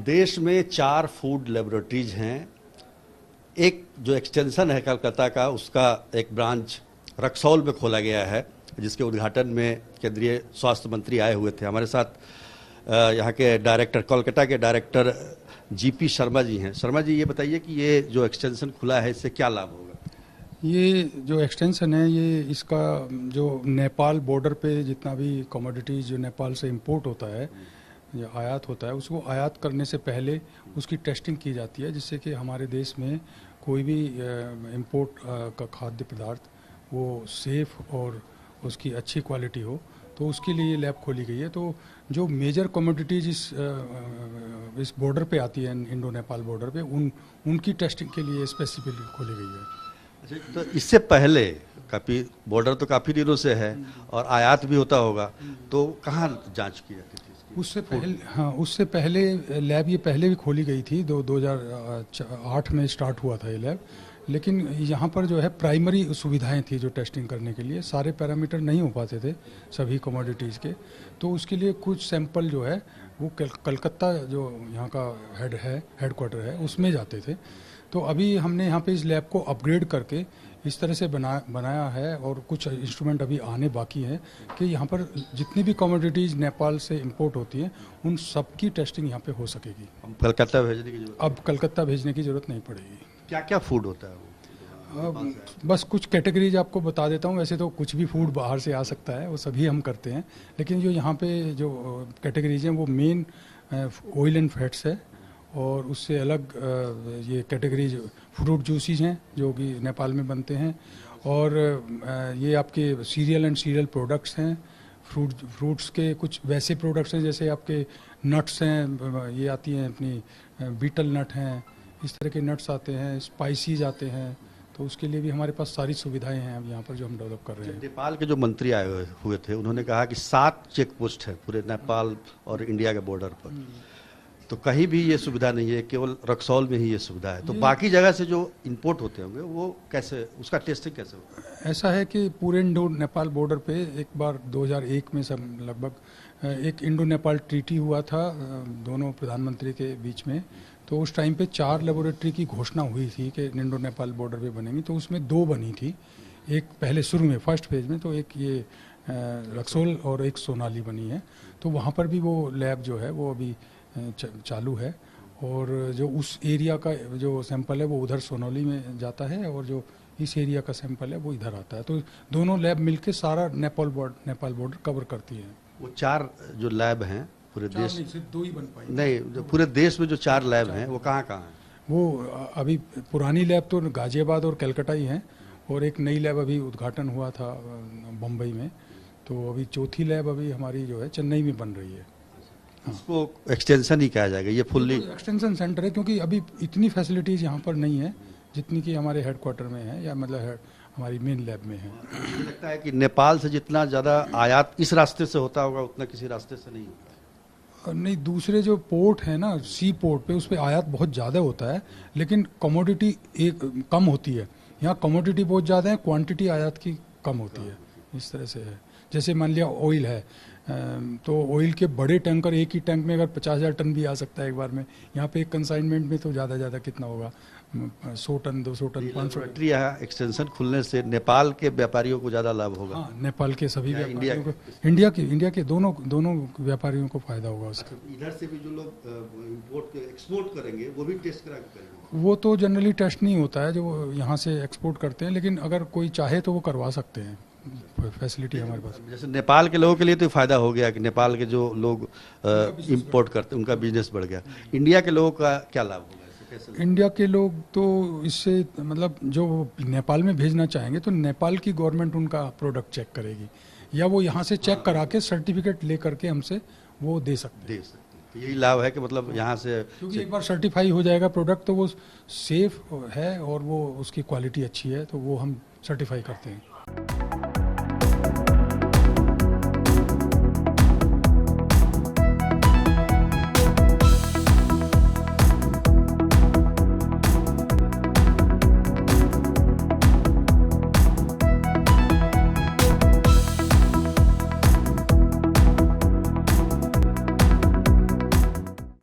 देश में 4 food laboratories हैं। एक जो एक्सटेंशन है कलकत्ता का, उसका एक ब्रांच रक्सौल में खोला गया है, जिसके उद्घाटन में केंद्रीय स्वास्थ्य मंत्री आए हुए थे। हमारे साथ यहाँ के डायरेक्टर, कोलकाता के डायरेक्टर जीपी शर्मा जी हैं। शर्मा जी, ये बताइए कि ये जो एक्सटेंशन खुला है, इससे क्या लाभ होगा? ये जो एक्सटेंशन है, ये इसका जो नेपाल बॉर्डर पे जितना भी कमोडिटीज़ जो नेपाल से इंपोर्ट होता है या आयात होता है, उसको आयात करने से पहले उसकी टेस्टिंग की जाती है, जिससे कि हमारे देश में कोई भी इंपोर्ट का खाद्य पदार्थ वो सेफ़ और उसकी अच्छी क्वालिटी हो, तो उसके लिए लैब खोली गई है। तो जो मेजर कमोडिटीज़ इस बॉर्डर पे आती है, इंडो नेपाल बॉर्डर पे, उनकी टेस्टिंग के लिए स्पेसिफिकली खोली गई है। अच्छा, तो इससे पहले काफ़ी बॉर्डर तो काफ़ी दिनों से है और आयात भी होता होगा, तो कहाँ जांच की जाती थी? उससे पहले लैब ये पहले भी खोली गई थी, 2008 में स्टार्ट हुआ था ये लैब। लेकिन यहाँ पर जो है प्राइमरी सुविधाएं थी जो टेस्टिंग करने के लिए, सारे पैरामीटर नहीं हो पाते थे सभी कमोडिटीज़ के, तो उसके लिए कुछ सैंपल जो है वो कलकत्ता जो यहाँ का हेडक्वार्टर है, उसमें जाते थे। तो अभी हमने यहाँ पे इस लैब को अपग्रेड करके इस तरह से बनाया है, और कुछ इंस्ट्रूमेंट अभी आने बाकी हैं कि यहाँ पर जितनी भी कमोडिटीज़ नेपाल से इंपोर्ट होती हैं, उन सब की टेस्टिंग यहाँ पे हो सकेगी। कलकत्ता भेजने की जरूरत? अब कलकत्ता भेजने की ज़रूरत नहीं पड़ेगी। क्या क्या फूड होता है वो? बस कुछ कैटेगरीज आपको बता देता हूँ। वैसे तो कुछ भी फूड बाहर से आ सकता है, वो सभी हम करते हैं, लेकिन जो यहाँ पे जो कैटेगरीज हैं वो मेन ऑयल एंड फैट्स है, और उससे अलग ये कैटेगरीज फ्रूट जूसेस हैं जो कि नेपाल में बनते हैं, और ये आपके सीरियल एंड सीरियल प्रोडक्ट्स हैं। फ्रूट्स के कुछ वैसे प्रोडक्ट्स हैं जैसे आपके नट्स हैं, ये आती हैं अपनी बीटल नट हैं, इस तरह के नट्स आते हैं, स्पाइसीज आते हैं, तो उसके लिए भी हमारे पास सारी सुविधाएं हैं अब यहाँ पर जो हम डेवलप कर रहे हैं। नेपाल के जो मंत्री आए हुए थे, उन्होंने कहा कि 7 चेक पोस्ट है पूरे नेपाल और इंडिया के बॉर्डर पर, तो कहीं भी ये सुविधा नहीं है, केवल रक्सौल में ही ये सुविधा है। तो बाकी जगह से जो इंपोर्ट होते होंगे वो कैसे, उसका टेस्टिंग कैसे होगा? ऐसा है कि पूरे इंडो नेपाल बॉर्डर पे एक बार 2001 में सब लगभग एक इंडो नेपाल ट्रीटी हुआ था दोनों प्रधानमंत्री के बीच में। तो उस टाइम पे 4 लेबोरेटरी की घोषणा हुई थी कि इंडो नेपाल बॉर्डर पे बनेंगी, तो उसमें 2 बनी थी। एक पहले शुरू में फर्स्ट फेज में, तो एक ये रक्सौल और एक सोनाली बनी है। तो वहाँ पर भी वो लैब जो है वो अभी चालू है, और जो उस एरिया का जो सैंपल है वो उधर सोनौली में जाता है, और जो इस एरिया का सैंपल है वो इधर आता है। तो दोनों लैब मिलके सारा नेपाल बॉर्डर कवर करती है। वो 4 जो लैब हैं पूरे देश, सिर्फ 2 ही बन पाई नहीं, पूरे देश में जो 4 लैब हैं वो कहाँ कहाँ हैं? वो अभी पुरानी लैब तो गाजियाबाद और कलकत्ता ही हैं, और एक नई लैब अभी उद्घाटन हुआ था बम्बई में। तो अभी चौथी लैब अभी हमारी जो है चेन्नई में बन रही है। इसको एक्सटेंशन ही कहा जाएगा, ये फुल्ली एक्सटेंशन सेंटर है, क्योंकि अभी इतनी फैसिलिटीज़ यहाँ पर नहीं है जितनी कि हमारे हेडक्वार्टर में है, या मतलब हमारी मेन लैब में है। मुझे लगता है कि नेपाल से जितना ज़्यादा आयात इस रास्ते से होता होगा, उतना किसी रास्ते से नहीं होता। नहीं, दूसरे जो पोर्ट है ना, सी पोर्ट पे, उस पर आयात बहुत ज़्यादा होता है, लेकिन कमोडिटी एक कम होती है। यहाँ कमोडिटी बहुत ज़्यादा है, क्वांटिटी आयात की कम होती है। इस तरह से है। जैसे मान लिया ऑयल है, तो ऑयल के बड़े टैंकर एक ही टैंक में अगर 50,000 टन भी आ सकता है एक बार में। यहाँ पे एक कंसाइनमेंट में तो ज़्यादा कितना होगा, 100 टन, 200 टन, 500 टन। यहाँ एक्सटेंशन खुलने से नेपाल के व्यापारियों को ज़्यादा लाभ होगा? हाँ, नेपाल के सभी व्यापारियों को, इंडिया के दोनों व्यापारियों को फायदा होगा उसका। इधर से भी जो लोग एक्सपोर्ट करेंगे वो भी टेस्ट करा के करेंगे? वो तो जनरली टेस्ट नहीं होता है जो यहाँ से एक्सपोर्ट करते हैं, लेकिन अगर कोई चाहे तो वो करवा सकते हैं, फैसिलिटी हमारे पास। जैसे नेपाल के लोगों के लिए तो फायदा हो गया कि नेपाल के जो लोग इंपोर्ट करते हैं उनका बिजनेस बढ़ गया। इंडिया के लोगों का क्या लाभ होगा? इंडिया के लोग तो इससे मतलब जो नेपाल में भेजना चाहेंगे तो नेपाल की गवर्नमेंट उनका प्रोडक्ट चेक करेगी, या वो यहाँ से चेक करा के सर्टिफिकेट ले करके हमसे वो दे सकते हैं। यही लाभ है कि मतलब यहाँ से, क्योंकि एक बार सर्टिफाई हो जाएगा प्रोडक्ट तो वो सेफ है और वो उसकी क्वालिटी अच्छी है, तो वो हम सर्टिफाई करते हैं।